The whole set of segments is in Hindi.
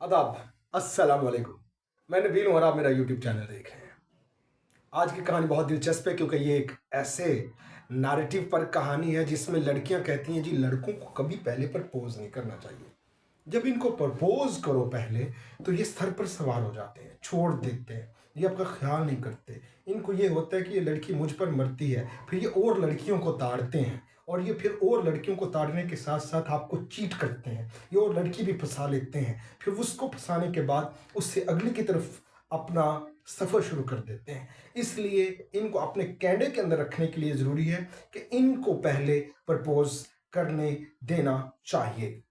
आदाब, अस्सलाम वालेकुम। मैं नबील हूँ और आप मेरा यूट्यूब चैनल देख रहे हैं। आज की कहानी बहुत दिलचस्प है क्योंकि ये एक ऐसे नैरेटिव पर कहानी है जिसमें लड़कियां कहती हैं जी लड़कों को कभी पहले प्रपोज नहीं करना चाहिए। जब इनको प्रपोज करो पहले तो ये सर पर सवार हो जाते हैं, छोड़ देते हैं, ये आपका ख्याल नहीं करते। इनको ये होता है कि ये लड़की मुझ पर मरती है, फिर ये और लड़कियों को ताड़ते हैं और ये फिर और लड़कियों को ताड़ने के साथ साथ आपको चीट करते हैं। ये और लड़की भी फंसा लेते हैं, फिर उसको फंसाने के बाद उससे अगली की तरफ अपना सफ़र शुरू कर देते हैं। इसलिए इनको अपने कैंडे के अंदर रखने के लिए ज़रूरी है कि इनको पहले प्रपोज करने देना चाहिए।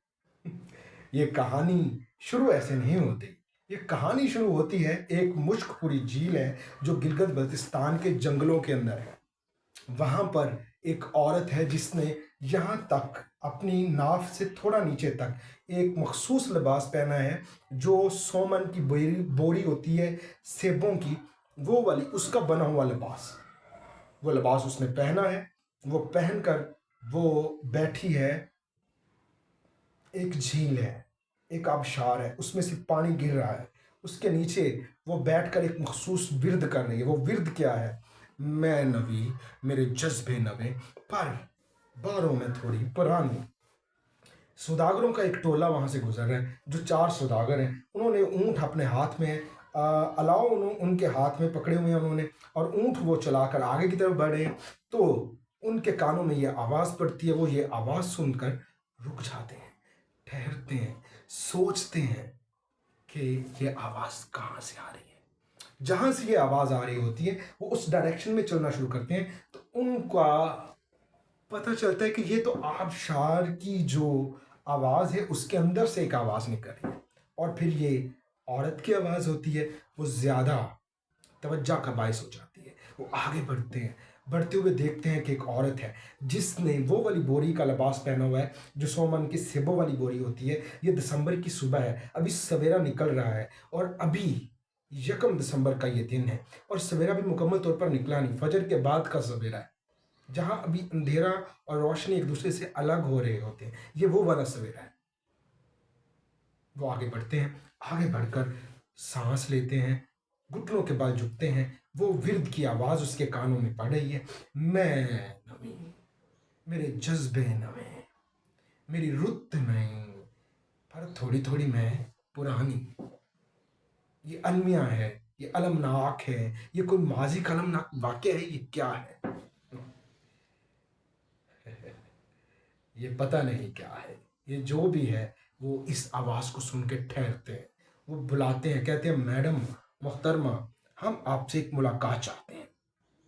ये कहानी शुरू ऐसे नहीं होती। ये कहानी शुरू होती है, एक मुश्कपुरी झील है जो गिलगित बल्तिस्तान के जंगलों के अंदर है। वहां पर एक औरत है जिसने यहाँ तक अपनी नाफ से थोड़ा नीचे तक एक मखसूस लिबास पहना है जो सोमन की बोरी होती है, सेबों की, वो वाली उसका बना हुआ लिबास। वो लिबास उसने पहना है, वो पहनकर वो बैठी है। एक झील है, एक आबशार है, उसमें से पानी गिर रहा है। उसके नीचे वो बैठकर एक मखसूस विर्द कर रही है। वो विर्द क्या है? मैं नवी, मेरे जज्बे नवे, पर बारों में थोड़ी पुरानी। सौदागरों का एक टोला वहां से गुजर रहा है। जो चार सौदागर हैं उन्होंने ऊंट अपने हाथ में अलाव उनके हाथ में पकड़े हुए हैं उन्होंने, और ऊंट वो चलाकर आगे की तरफ बढ़े तो उनके कानों में ये आवाज़ पड़ती है। वो ये आवाज़ सुनकर रुक जाते हैं, ठहरते हैं, सोचते हैं कि ये आवाज़ कहाँ से आ रही है। जहाँ से ये आवाज़ आ रही होती है वो उस डायरेक्शन में चलना शुरू करते हैं तो उनका पता चलता है कि ये तो आबशार की जो आवाज़ है उसके अंदर से एक आवाज़ निकल रही है। और फिर ये औरत की आवाज़ होती है। वो ज़्यादा तवज्जो का बायस हो जाती है। वो आगे बढ़ते हैं, बढ़ते हुए देखते हैं कि एक औरत है जिसने वो वाली बोरी का लिबास पहना हुआ है जो सोमन की सेबों वाली बोरी होती है। ये दिसंबर की सुबह है, अभी सवेरा निकल रहा है और अभी 1 दिसंबर का ये दिन है और सवेरा भी मुकम्मल तौर पर निकला नहीं, फजर के बाद का सवेरा है जहाँ अभी अंधेरा और रोशनी एक दूसरे से अलग हो रहे होते हैं। ये वो वाला सवेरा है। वो आगे बढ़ते हैं, आगे बढ़कर सांस लेते हैं, घुटनों के बल झुकते हैं। वो विर्द की आवाज़ उसके कानों में पड़ रही है। मैं नवी, मेरे जज्बे नवे, मेरी रुत नहीं, पर थोड़ी थोड़ी मैं पुरानी। ये अलमिया है, ये अलमनाक है, ये कोई माजी का अलमनाक वाक़या है, ये क्या है? ये पता नहीं क्या है। ये जो भी है वो इस आवाज़ को सुन के ठहरते हैं। वो बुलाते हैं, कहते हैं मैडम, मोहतरमा, हम आपसे एक मुलाकात चाहते हैं।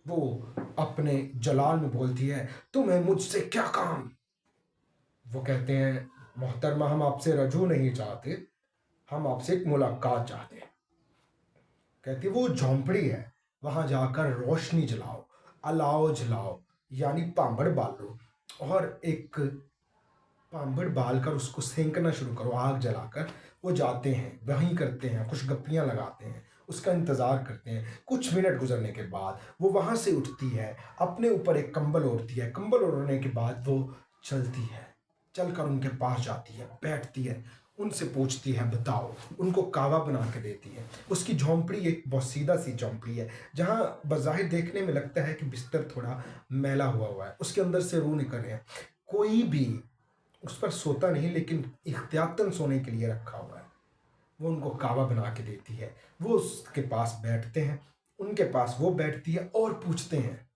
वो अपने जलाल में बोलती है, तुम्हें मुझसे क्या काम? वो कहते हैं मोहतरमा, हम आपसे रजू नहीं चाहते, हम आपसे एक मुलाकात चाहते हैं। कहती है वो झोंपड़ी है, वहां जाकर रोशनी जलाओ, अलाव जलाओ, यानी पांबड़ बालो, और एक पांबड़ बाल कर उसको सेंकना शुरू करो आग जलाकर। वो जाते हैं, वहीं करते हैं, कुछ गप्पियां लगाते हैं, उसका इंतज़ार करते हैं। कुछ मिनट गुजरने के बाद वो वहाँ से उठती है, अपने ऊपर एक कंबल ओढ़ती है। कंबल ओढ़ने के बाद वो चलती है, चलकर उनके पास जाती है, बैठती है, उनसे पूछती है बताओ, उनको कावा बना के देती है। उसकी झोंपड़ी एक बहुत सीधा सी झोंपड़ी है जहाँ बज़ाहिर देखने में लगता है कि बिस्तर थोड़ा मैला हुआ हुआ है, उसके अंदर से रूह निकल रहे हैं। कोई भी उस पर सोता नहीं लेकिन इख्तियातन सोने के लिए रखा हुआ है। वो उनको कावा बना के देती है। वो उसके पास बैठते हैं, उनके पास वो बैठती है और पूछते हैं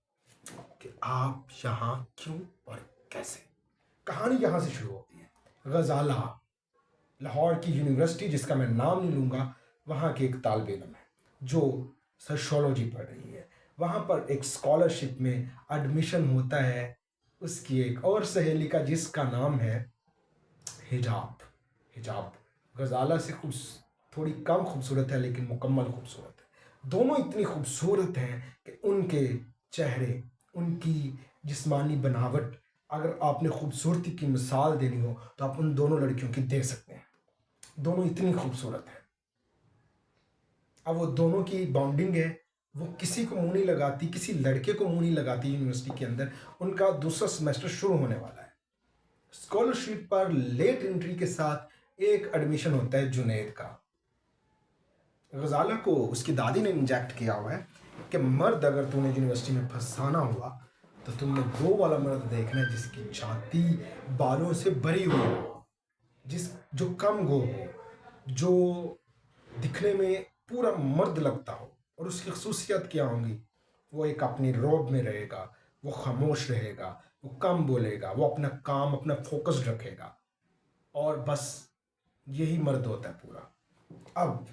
कि आप यहाँ क्यों और कैसे। कहानी यहाँ से शुरू होती है। गजाला, लाहौर की यूनिवर्सिटी जिसका मैं नाम नहीं लूँगा, वहाँ की एक तालब इल्म है जो सोशोलॉजी पढ़ रही है। वहाँ पर एक स्कॉलरशिप में एडमिशन होता है उसकी एक और सहेली का जिसका नाम है हिजाब। हिजाब गजाला से खूब थोड़ी कम खूबसूरत है लेकिन मुकम्मल खूबसूरत है। दोनों इतनी खूबसूरत हैं कि उनके चेहरे, उनकी जिस्मानी बनावट, अगर आपने खूबसूरती की मिसाल देनी हो तो आप उन दोनों लड़कियों की दे सकते हैं। दोनों इतनी खूबसूरत हैं। अब वो दोनों की बॉन्डिंग है, वो किसी को मुंह नहीं लगाती, किसी लड़के को मुंह नहीं लगाती। यूनिवर्सिटी के अंदर उनका दूसरा सेमेस्टर शुरू होने वाला है। स्कॉलरशिप पर लेट एंट्री के साथ एक एडमिशन होता है जुनैद का। गजाला को उसकी दादी ने इंजेक्ट किया हुआ है कि मर्द अगर तूने यूनिवर्सिटी में फंसाना हुआ तो तुमने वो वाला मर्द देखना है जिसकी छाती बालों से भरी हुई हो, जिस जो कम गो हो, जो दिखने में पूरा मर्द लगता हो। और उसकी खसूसियत क्या होंगी? वो एक अपनी रोब में रहेगा, वो खामोश रहेगा, वो कम बोलेगा, वो अपना काम अपना फोकस रखेगा, और बस यही मर्द होता है पूरा। अब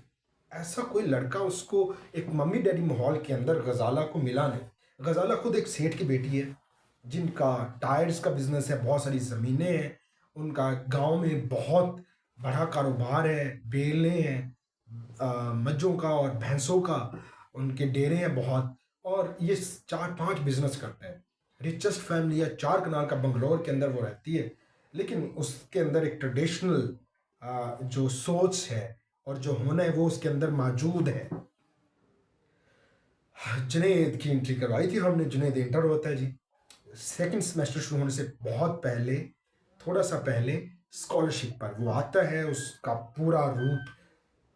ऐसा कोई लड़का उसको एक मम्मी डैडी माहौल के अंदर गजाला को मिला नहीं। गजाला खुद एक सेठ की बेटी है जिनका टायर्स का बिजनेस है, बहुत सारी ज़मीनें हैं, उनका गांव में बहुत बड़ा कारोबार है, बेलें हैं, मज्जों का और भैंसों का, उनके डेरे हैं बहुत। और ये 4-5 बिजनेस करते हैं। रिचेस्ट फैमिली है, 4 कनाल का बंगलोर के अंदर वो रहती है। लेकिन उसके अंदर एक ट्रेडिशनल जो सोच है और जो होना है वो उसके अंदर मौजूद है। जुनैद की एंट्री करवाई थी हमने। जुनैद इंटर होता है जी सेकंड सेमेस्टर शुरू होने से बहुत पहले, थोड़ा सा पहले, स्कॉलरशिप पर वो आता है। उसका पूरा रूप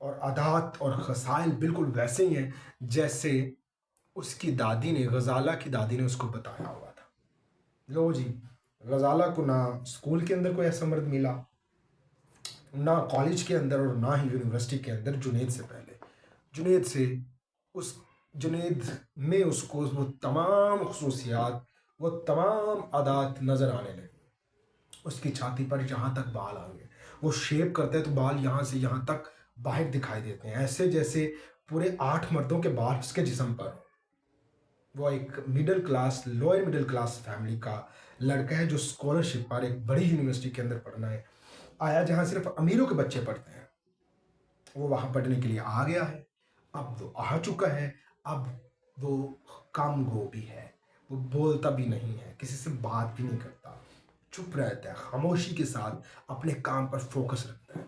और आदात और खसाइल बिल्कुल वैसे ही हैं जैसे उसकी दादी ने, गजाला की दादी ने उसको बताया हुआ था। लो जी, गजाला को ना स्कूल के अंदर कोई ऐसा मर्द मिला, ना कॉलेज के अंदर, और ना ही यूनिवर्सिटी के अंदर जुनैद से पहले। जुनैद से उस जुनैद में उसको वो तमाम खसूसियात, वो तमाम आदात नज़र आने लगे। उसकी छाती पर यहाँ तक बाल आ गए, वो शेव करता है तो बाल यहाँ से यहाँ तक बाहर दिखाई देते हैं, ऐसे जैसे पूरे 8 मर्दों के बाल उसके जिस्म पर हो। वो एक middle class, lower middle class family का लड़का है जो स्कॉलरशिप पर एक बड़ी यूनिवर्सिटी के अंदर पढ़ना है आया, जहाँ सिर्फ अमीरों के बच्चे पढ़ते हैं। वो वहाँ पढ़ने के लिए आ गया है। अब वो आ चुका है। अब वो कम गो भी है, वो बोलता भी नहीं है, किसी से बात भी नहीं करता, चुप रहता है, खामोशी के साथ अपने काम पर फोकस रखता है।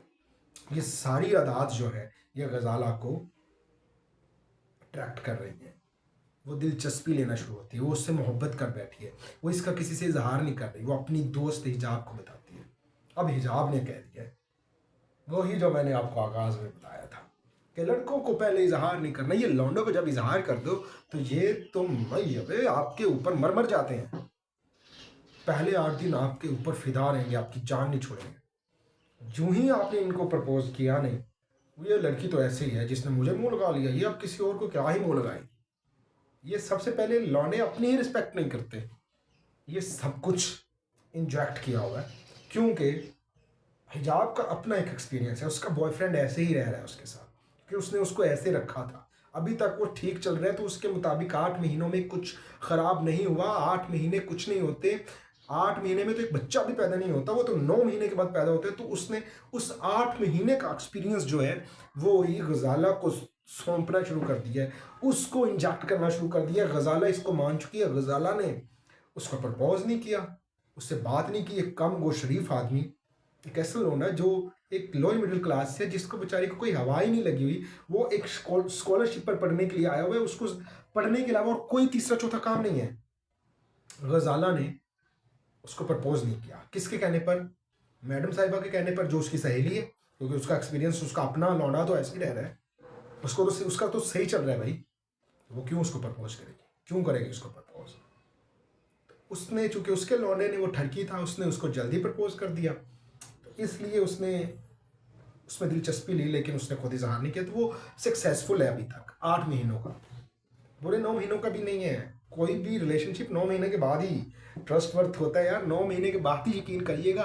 ये सारी आदत जो है ये गजाला को अट्रैक्ट कर रही है। वो दिलचस्पी लेना शुरू होती है, वो उससे मोहब्बत कर बैठी है। वो इसका किसी से इजहार नहीं कर रही, वो अपनी दोस्त हिजाब को बताती है। अब हिजाब ने कह दिया है वही जो मैंने आपको आगाज में बताया था कि लड़कों को पहले इजहार नहीं करना, ये लौंडों को जब इजहार कर दो तो ये तो मई आपके ऊपर मर मर जाते हैं। पहले 8 दिन आपके ऊपर फिदा रहेंगे, आपकी जान नहीं छोड़ेंगे। यूं ही आपने इनको प्रपोज किया नहीं, ये लड़की तो ऐसे ही है जिसने मुझे मुंह लगा लिया, ये अब किसी और को क्या ही मुंह लगाएगी। ये सबसे पहले लौंडे अपनी ही रिस्पेक्ट नहीं करते। ये सब कुछ इंजेक्ट किया हुआ है क्योंकि हिजाब का अपना एक एक्सपीरियंस है। उसका बॉयफ्रेंड ऐसे ही रह रहा है उसके साथ कि उसने उसको ऐसे रखा था, अभी तक वो ठीक चल रहा है। तो उसके मुताबिक 8 महीनों में कुछ खराब नहीं हुआ। 8 महीने कुछ नहीं होते। 8 महीने में तो एक बच्चा भी पैदा नहीं होता, वो तो 9 महीने के बाद पैदा होता है। तो उसने उस 8 महीने का एक्सपीरियंस जो है वो ये गजाला को सौंपना शुरू कर दिया है, उसको इंजेक्ट करना शुरू कर दिया। गजाला इसको मान चुकी है। गजाला ने उसको प्रपोज नहीं किया, उससे बात नहीं की। एक कम गो शरीफ आदमी, एक ऐसा लोग है जो एक लोअर मिडिल क्लास से, जिसको बेचारे को कोई हवा ही नहीं लगी हुई, वो एक स्कॉलरशिप पर पढ़ने के लिए आया हुआ है, उसको पढ़ने के अलावा और कोई तीसरा चौथा काम नहीं है। गजाला ने उसको प्रपोज नहीं किया। किसके कहने पर? मैडम साहिबा के कहने पर, जो उसकी सहेली है, क्योंकि उसका एक्सपीरियंस, उसका अपना लौंडा तो ऐसे ही रह रहा है, उसको तो उसका तो सही चल रहा है भाई, वो क्यों उसको प्रपोज करेगी? क्यों करेगी उसको प्रपोज? उसने, चूंकि उसके लौंडे ने वो ठरकी था, उसने उसको जल्दी प्रपोज कर दिया, तो इसलिए उसने उसमें दिलचस्पी ली, लेकिन उसने खुद इजहार नहीं किया। तो वो सक्सेसफुल है अभी तक 8 महीनों का, पूरे 9 महीनों का भी नहीं है। कोई भी रिलेशनशिप 9 महीने के बाद ही ट्रस्ट वर्थ होता है यार। 9 महीने के बाद ही यकीन करिएगा।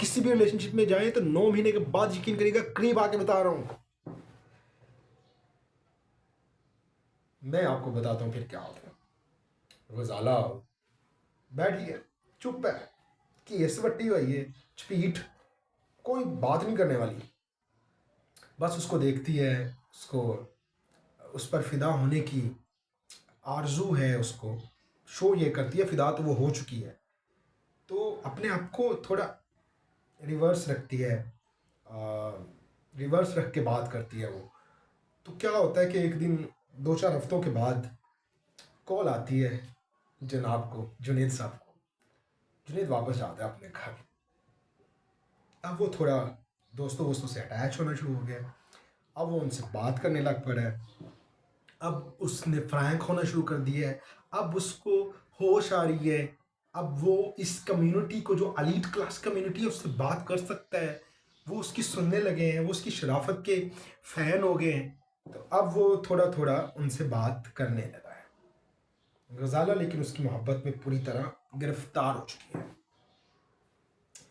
किसी भी रिलेशनशिप में जाए तो 9 महीने के बाद यकीन करिएगा। करीब आके बता रहा हूं मैं, आपको बताता हूँ फिर क्या होता है। गजाला बैठी है, चुप है, केस बट्टी हुई है, चपीट, कोई बात नहीं करने वाली, बस उसको देखती है, उसको उस पर फिदा होने की आरजू है, उसको शो ये करती है। फिदा तो वो हो चुकी है, तो अपने आप को थोड़ा रिवर्स रखती है, रिवर्स रख के बात करती है वो। तो क्या होता है कि एक दिन 2-4 हफ्तों के बाद कॉल आती है जनाब को, जुनैद साहब को। जुनैद वापस जाता है अपने घर। अब वो थोड़ा दोस्तों वोस्तों से अटैच होना शुरू हो गया। अब वो उनसे बात करने लग पड़ा है। अब उसने फ्रैंक होना शुरू कर दिया है। अब उसको होश आ रही है। अब वो इस कम्युनिटी को, जो एलीट क्लास कम्युनिटी है, उससे बात कर सकता है। वो उसकी सुनने लगे हैं, वो उसकी शराफत के फ़ैन हो गए हैं। तो अब वो थोड़ा थोड़ा उनसे बात करने लगा है। गजाला लेकिन उसकी मोहब्बत में पूरी तरह गिरफ्तार हो चुकी है।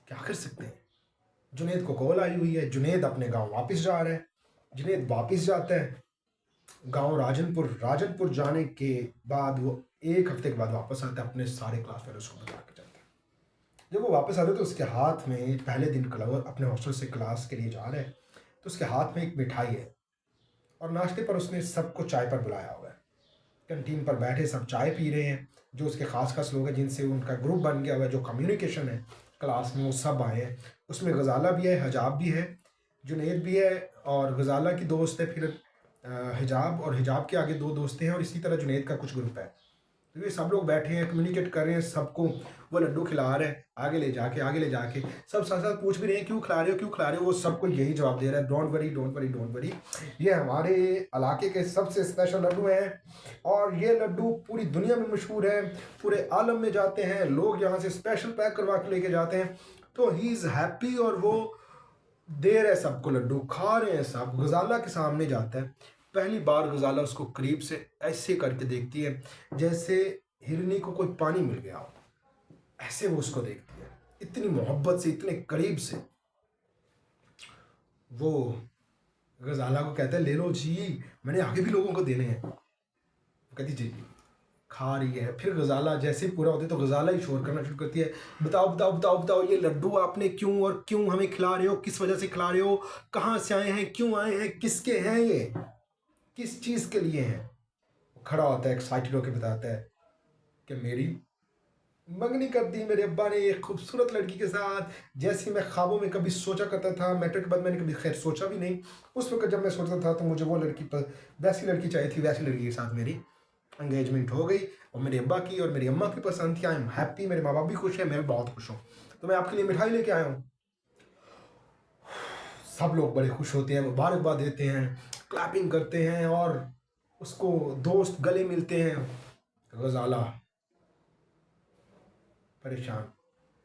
क्या कर सकते हैं। जुनेद को कॉल आई हुई है, जुनेद अपने गांव वापस जा रहा है। जुनेद वापस जाता है गांव राजनपुर। राजनपुर जाने के बाद वो 1 हफ्ते के बाद वापस आता है, अपने सारे क्लास फेलोज को बता के जाता है। जब वो वापस आता है तो उसके हाथ में, पहले दिन अपने हॉस्टल से क्लास के लिए जा रहा है, तो उसके हाथ में एक मिठाई है और नाश्ते पर उसने सबको चाय पर बुलाया हुआ है। कैंटीन पर बैठे सब चाय पी रहे हैं। जो उसके खास खास लोग हैं जिनसे उनका ग्रुप बन गया हुआ है, जो कम्युनिकेशन है क्लास में, वो सब आए हैं। उसमें गजाला भी है, हिजाब भी है, जुनेद भी है और गजाला की दोस्त है, फिर हिजाब, और हिजाब के आगे 2 दोस्त हैं, और इसी तरह जुनेद का कुछ ग्रुप है। तो ये सब लोग बैठे हैं, कम्युनिकेट कर रहे हैं, सबको वो लड्डू खिला रहे हैं, आगे ले जाके आगे ले जाके। सब साथ साथ पूछ भी रहे हैं क्यों खिला रहे हो, क्यों खिला रहे हो। वो सबको यही जवाब दे रहा है, don't worry don't worry don't worry, ये हमारे इलाके के सबसे स्पेशल लड्डू हैं और ये लड्डू पूरी दुनिया में मशहूर है, पूरे आलम में जाते हैं, लोग यहाँ से स्पेशल पैक करवा के लेके जाते हैं। तो ही इज़ हैप्पी और वो दे रहे हैं सबको लड्डू, खा रहे हैं सब। गजाला के सामने जाता है, पहली बार गजाला उसको करीब से ऐसे करके देखती है जैसे हिरनी को कोई पानी मिल गया हो, ऐसे वो उसको देखती है, इतनी मोहब्बत से, इतने करीब से। वो गजाला को कहता है ले लो जी, मैंने आगे भी लोगों को देने हैं। वो कहती जी, खा रही है। फिर गजाला जैसे ही पूरा होता है तो गजाला ही शोर करना शुरू करती है, बताओ बताओ बताओ बताओ, ये लड्डू आपने क्यों और क्यों हमें खिला रहे हो, किस वजह से खिला रहे हो, कहाँ से आए हैं, क्यों आए हैं, किसके हैं ये, किस चीज़ के लिए हैं। खड़ा होता है एक्साइटेड होकर, बताता है कि मेरी मंगनी कर दी मेरे अब्बा ने एक खूबसूरत लड़की के साथ, जैसी मैं ख्वाबों में कभी सोचा करता था। मैट्रिक के बाद मैंने कभी खैर सोचा भी नहीं। उस वक्त जब मैं सोचता था तो मुझे वो लड़की पर, वैसी लड़की चाहिए थी, वैसी लड़की के साथ मेरी एंगेजमेंट हो गई और मेरे अब्बा की और मेरी अम्मा की पसंद थी। आई एम हैप्पी, मेरे माँ बाप भी खुश हैं, मैं बहुत खुश हूँ। तो मैं आपके लिए मिठाई लेके आया हूँ। सब लोग बड़े खुश होते हैं, मुबारकबाद देते हैं, क्लैपिंग करते हैं और उसको दोस्त गले मिलते हैं। गजाला परेशान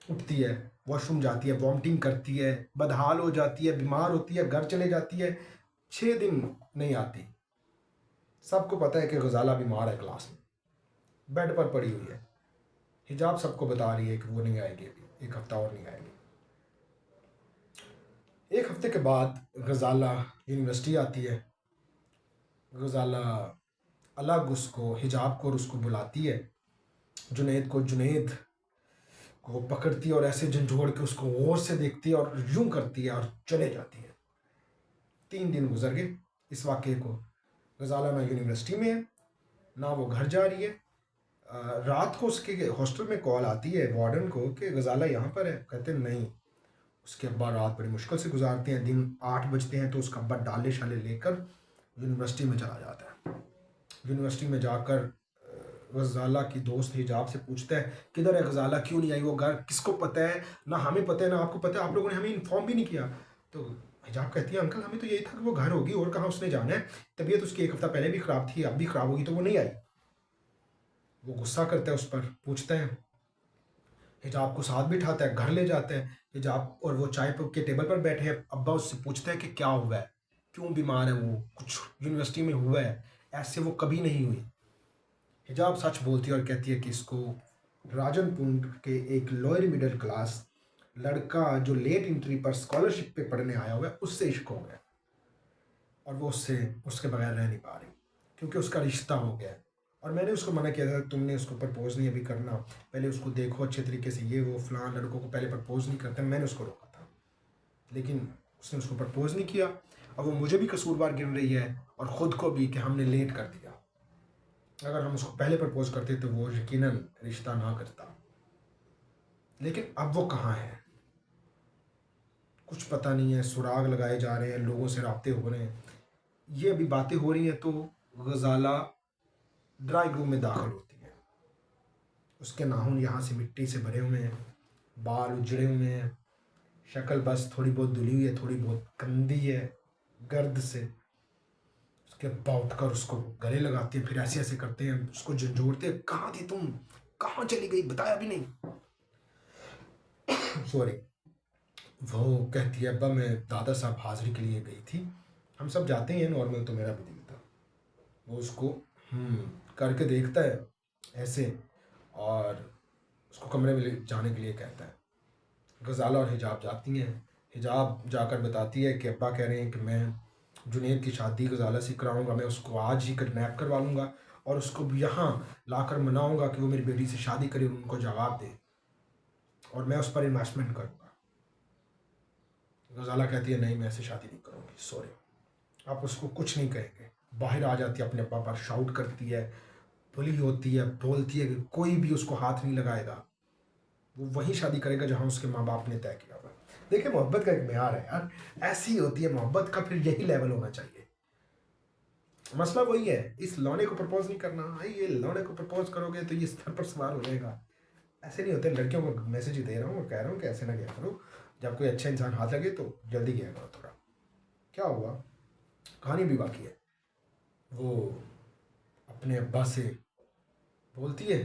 उठती है, वॉशरूम जाती है, वॉमिटिंग करती है, बदहाल हो जाती है, बीमार होती है, घर चले जाती है। 6 दिन नहीं आती। सबको पता है कि गजाला बीमार है, क्लास में बेड पर पड़ी हुई है। हिजाब सबको बता रही है कि वो नहीं आएगी, अभी 1 हफ्ता और नहीं आएगी। 1 हफ्ते के बाद गजाला यूनिवर्सिटी आती है। गजाला अलग उसको, हिजाब को और उसको बुलाती है। जुनेद को पकड़ती है और ऐसे झंझोड़ के उसको गौर से देखती है और यूं करती है और चले जाती है। 3 दिन गुजर गए इस वाक़े को। गजाला ना यूनिवर्सिटी में है, ना वो घर जा रही है। रात को उसके हॉस्टल में कॉल आती है वार्डन को कि गजाला यहाँ पर है। कहते हैं नहीं। उसके अब्बा रात बड़ी मुश्किल से गुजारते हैं। दिन 8 बजते हैं तो उसका अब्बा डाले शाले लेकर यूनिवर्सिटी में चला जाता है। यूनिवर्सिटी में जाकर गजाला की दोस्त हिजाब से पूछता है किधर है गजाला, क्यों नहीं आई वो घर, किसको पता है, ना हमें पता है ना आपको पता है, आप लोगों ने हमें इन्फॉर्म भी नहीं किया। तो हिजाब कहती है अंकल हमें तो यही था कि वो घर होगी और कहाँ उसने जाना है, तबीयत उसकी 1 हफ्ता पहले भी ख़राब थी, अब भी ख़राब होगी, तो वो नहीं आई। वो गुस्सा करता है उस पर, पूछता है, हिजाब को साथ बिठाता है, घर ले जाता है। हिजाब और वो चाय के टेबल पर बैठे हैं। अब्बा उससे पूछता है कि क्या हुआ है, क्यों बीमार है वो, कुछ यूनिवर्सिटी में हुआ है, ऐसे वो कभी नहीं हुई। हिजाब सच बोलती है और कहती है कि इसको राजनपुर के एक लोअर मिडिल क्लास लड़का जो लेट एंट्री पर स्कॉलरशिप पे पढ़ने आया हुआ है उससे इश्क हो गया और वो उसके बगैर रह नहीं पा रही क्योंकि उसका रिश्ता हो गया है। और मैंने उसको मना किया था तुमने उसको प्रपोज़ नहीं अभी करना, पहले उसको देखो अच्छे तरीके से, ये वो फलां लड़कों को पहले प्रपोज़ नहीं करते, मैंने उसको रोका था लेकिन उसने उसको प्रपोज़ नहीं किया। और वो मुझे भी कसूरवार गिन रही है और ख़ुद को भी कि हमने लेट कर दिया। अगर हम उसको पहले प्रपोज़ करते तो वो यकीनन रिश्ता ना करता। लेकिन अब वो कहाँ है कुछ पता नहीं है। सुराग लगाए जा रहे हैं, लोगों से राब्ते हो रहे हैं, ये अभी बातें हो रही हैं तो गजाला ड्राइंग रूम में दाखिल होती है। उसके नाखून यहाँ से मिट्टी से भरे हुए हैं, बाल उजड़े हुए हैं, शक्ल बस थोड़ी बहुत धुली हुई है, थोड़ी बहुत गंदी है गर्द से। उसके बाद उठकर उसको गले लगाते हैं, फिर ऐसे ऐसे करते हैं, उसको झंझोड़ते हैं, कहाँ थी तुम, कहाँ चली गई, बताया भी नहीं। सॉरी। वो कहती है अब्बा मैं दादा साहब हाजिरी के लिए गई थी। हम सब जाते हैं नॉर्मल, तो मेरा भी दिल था। वो उसको करके देखता है ऐसे, और उसको कमरे में ले जाने के लिए कहता है। गज़ाला और हिजाब जाती हैं। हिजाब जाकर बताती है कि अब्बा कह रहे हैं कि मैं जुनैद की शादी गज़ाला से कराऊंगा, मैं उसको आज ही किडनैप करवा लूँगा और उसको यहाँ लाकर मनाऊंगा कि वो मेरी बेटी से शादी करे और उनको जवाब दे, और मैं उस पर इन्वेस्टमेंट करूँगा। गज़ाला कहती है नहीं, मैं ऐसे शादी नहीं करूँगी, सॉरी। आप उसको कुछ नहीं कहेंगे। बाहर आ जाती है, अपने अब्बा पर शाउट करती है, बुली होती है, बोलती है कि कोई भी उसको हाथ नहीं लगाएगा, वो वही शादी करेगा जहाँ उसके माँ बाप ने तय किया हुआ। देखिए मोहब्बत का एक म्यार है यार, ऐसी होती है मोहब्बत का, फिर यही लेवल होना चाहिए। मसला वही है, इस लौंडे को प्रपोज नहीं करना, ये लौंडे को प्रपोज करोगे तो ये स्तर पर सवार हो जाएगा। ऐसे नहीं होते। लड़कियों को मैसेज ही दे रहा हूँ और कह रहा हूँ कि ऐसे ना किया करो, जब कोई अच्छा इंसान हाथ लगे तो जल्दी किया करो थोड़ा। क्या हुआ, कहानी भी बाकी है। वो अपने अब्बा से बोलती है,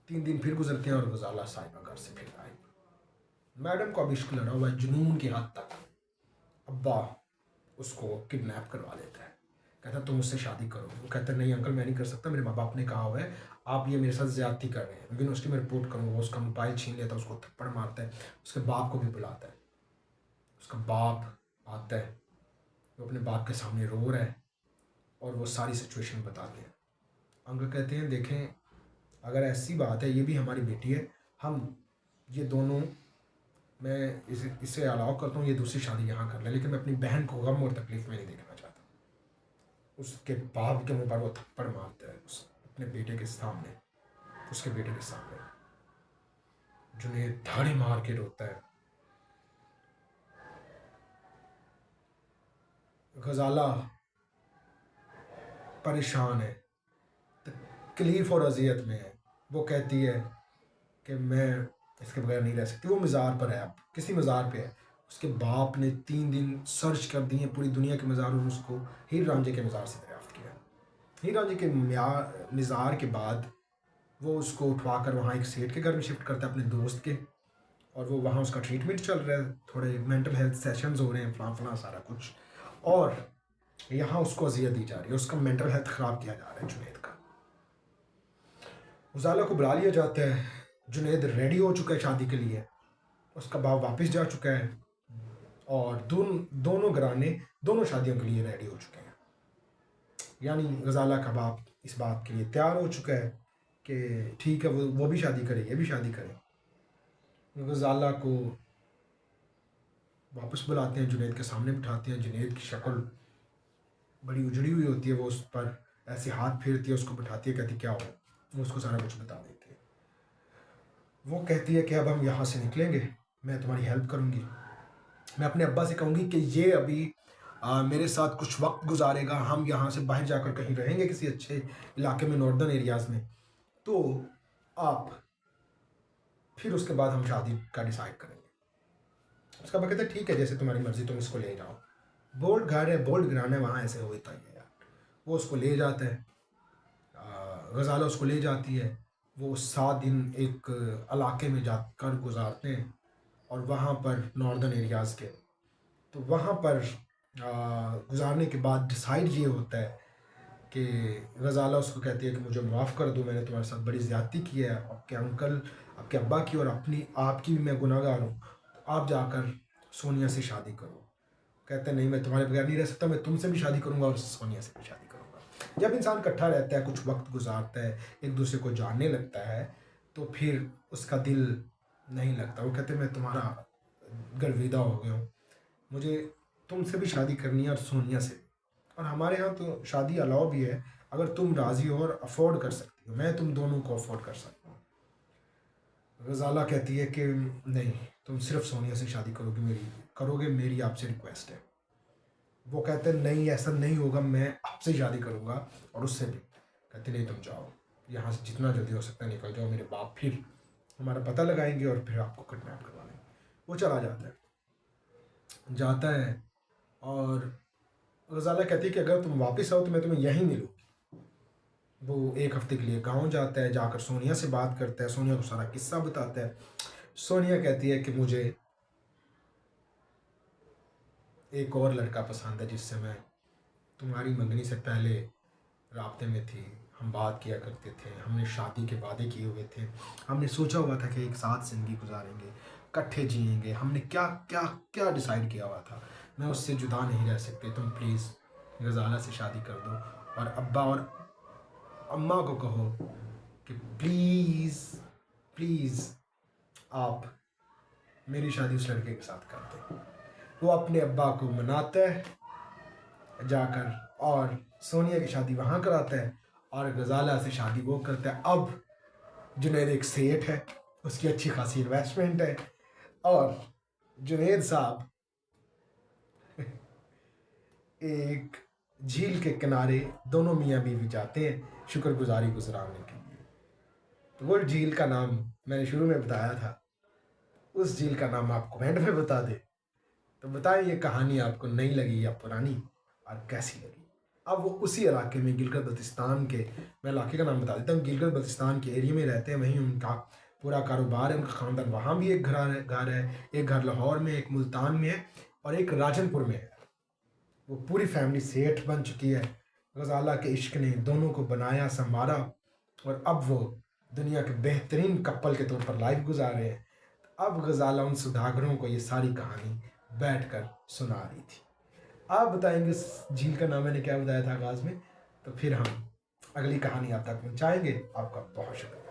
3 दिन फिर गुजरते हैं और गज़ाला साहिबा घर से फिर आई। मैडम को अब इश्क लड़ा हुआ है जुनून की हद तक। अब्बा उसको किडनैप करवा लेता है, कहता तुम उससे शादी करो। वो कहता है नहीं अंकल, मैं नहीं कर सकता, मेरे माँ बाप ने कहा हुआ है, आप ये मेरे साथ ज़्यादती कर रहे हैं, लेकिन उसकी मैं रिपोर्ट करूँगा। वो उसका मोबाइल छीन लेता है, उसको थप्पड़ मारता है, उसके बाप को भी बुलाता है। उसका बाप आता है, वो अपने बाप के सामने रो रहा है और वो सारी सिचुएशन बताते हैं। अंकल कहते हैं देखें, अगर ऐसी बात है, ये भी हमारी बेटी है, हम ये दोनों, मैं इससे अलाउ करता हूँ ये दूसरी शादी यहाँ कर ले, लेकिन मैं अपनी बहन को गम और तकलीफ में नहीं देखना चाहता। उसके बाप के मुंह पर वो थप्पड़ मारता है उस अपने बेटे के सामने, उसके बेटे के सामने। जुनैद धाड़े मार के रोता है। गज़ाला परेशान है, तकलीफ और अजियत में है। वो कहती है कि मैं इसके बगैर नहीं रह सकती। वो मज़ार पर है, अब किसी मज़ार पे है। उसके बाप ने 3 दिन सर्च कर दिए पूरी दुनिया के मज़ार और उसको हीर रांझे के मज़ार से दरियाफ्त किया। हीर रांझे के मज़ार के बाद वो उसको उठवा कर वहाँ एक सेठ के घर में शिफ्ट करता है, अपने दोस्त के, और वो वहाँ उसका ट्रीटमेंट चल रहा है, थोड़े मेंटल हेल्थ सेशंस हो रहे हैं, फलां फलां सारा कुछ। और यहाँ उसको अजियत दी जा रही है, उसका मेंटल हेल्थ ख़राब किया जा रहा है जुनैद का। उजाला को बुला लिया जाता है। जुनैद रेडी हो चुका है शादी के लिए, उसका बाप वापस जा चुका है, और दोनों घराने दोनों शादियों के लिए रेडी हो चुके हैं। यानी गज़ाला का बाप इस बात के लिए तैयार हो चुका है कि ठीक है, वो भी शादी करे, ये भी शादी करे। गज़ाला को वापस बुलाते हैं, जुनैद के सामने बिठाते हैं। जुनैद की शक्ल बड़ी उजड़ी हुई होती है, वो उस पर ऐसे हाथ फेरती है, उसको बिठाती है, कहती क्या हो। वो उसको सारा कुछ बता देती है। वो कहती है कि अब हम यहाँ से निकलेंगे, मैं तुम्हारी हेल्प करूँगी, मैं अपने अब्बा से कहूँगी कि ये अभी मेरे साथ कुछ वक्त गुजारेगा, हम यहाँ से बाहर जाकर कहीं रहेंगे किसी अच्छे इलाके में, नॉर्दर्न एरियाज़ में, तो आप फिर उसके बाद हम शादी का डिसाइड करेंगे। उसका अब्बा कहता है ठीक है, जैसे तुम्हारी मर्ज़ी, तुम इसको ले जाओ। बोल्ड घर है, बोल्ड घराना है, वहाँ ऐसे होता ही है यार। वो उसको ले जाता है, गज़ाला उसको ले जाती है। वो 7 दिन एक इलाके में जाकर गुजारते हैं, और वहाँ पर नॉर्दर्न एरियाज़ के, तो वहाँ पर गुजारने के बाद डिसाइड ये होता है कि गज़ाला उसको कहती है कि मुझे माफ़ कर दो, मैंने तुम्हारे साथ बड़ी ज़्यादती की है, आपके अंकल, आपके अब्बा की और अपनी आपकी भी मैं गुनहगार हूँ, तो आप जाकर सोनिया से शादी करो। कहते हैं नहीं, मैं तुम्हारे बगैर नहीं रह सकता, मैं तुमसे भी शादी करूँगा और सोनिया से भी शादी करूँगा। जब इंसान इकट्ठा रहता है, कुछ वक्त गुजारता है, एक दूसरे को जानने लगता है, तो फिर उसका दिल नहीं लगता। वो कहते हैं मैं तुम्हारा गर्विदा हो गया हूँ, मुझे तुमसे भी शादी करनी है और सोनिया से भी। और हमारे यहाँ तो शादी अलाउ भी है, अगर तुम राज़ी हो और अफोर्ड कर सकती हो, मैं तुम दोनों को अफोर्ड कर सकता हूँ। गज़ाला कहती है कि नहीं, तुम सिर्फ सोनिया से शादी करोगे, मेरी आपसे रिक्वेस्ट है। वो कहते हैं नहीं, ऐसा नहीं होगा, मैं आपसे शादी करूँगा और उससे भी। कहते नहीं, तुम जाओ यहाँ से, जितना जल्दी हो सकता है निकल जाओ, मेरे बाप फिर हमारा पता लगाएंगे और फिर आपको किडनैप करवा लेंगे। वो चला जाता है और गज़ाला कहती है कि अगर तुम वापस आओ तो मैं तुम्हें यहीं मिलूँगी। वो 1 हफ्ते के लिए गाँव जाता है, जाकर सोनिया से बात करता है, सोनिया को सारा किस्सा बताता है। सोनिया कहती है कि मुझे एक और लड़का पसंद है जिससे मैं तुम्हारी मंगनी से पहले राब्ते में थी, हम बात किया करते थे, हमने शादी के वादे किए हुए थे, हमने सोचा हुआ था कि एक साथ ज़िंदगी गुजारेंगे, इकट्ठे जिएंगे, हमने क्या क्या क्या डिसाइड किया हुआ था। मैं उससे जुदा नहीं रह सकते, तुम प्लीज़ गज़ाला से शादी कर दो और अब्बा और अम्मा को कहो कि प्लीज़ प्लीज़ आप मेरी शादी उस लड़के के साथ कर दें। वो अपने अब्बा को मनाता है जाकर और सोनिया की शादी वहाँ कराता है और गज़ाला से शादी वो करता है। अब जुनैद एक सेठ है, उसकी अच्छी खासी इन्वेस्टमेंट है और जुनैद साहब एक झील के किनारे दोनों मियाँ बीवी जाते हैं शुक्रगुजारी गुजराने के लिए। तो वो झील का नाम मैंने शुरू में बताया था, उस झील का नाम आप कमेंट में बता दें। तो बताएं ये कहानी आपको नई लगी या पुरानी और कैसी लगी। अब वो उसी इलाके में गिलगित बल्तिस्तान के, मैं इलाके का नाम बता देता हूँ, गिलगित बल्तिस्तान के एरिया में रहते हैं, वहीं उनका पूरा कारोबार है, उनका ख़ानदान वहाँ भी एक घर है, एक घर लाहौर में, एक मुल्तान में है और एक राजनपुर में है। वो पूरी फैमिली सेठ बन चुकी है। गज़ाला के इश्क ने दोनों को बनाया संवारा और अब वो दुनिया के बेहतरीन कपल के तौर पर लाइफ गुजार रहे हैं। अब गज़ाला उन सुदागरों को ये सारी कहानी बैठकर सुना रही थी। आप बताएंगे इस झील का नाम मैंने क्या बताया था आगाज़ में, तो फिर हम अगली कहानी आप तक पहुँचाएंगे। आपका बहुत शुक्रिया।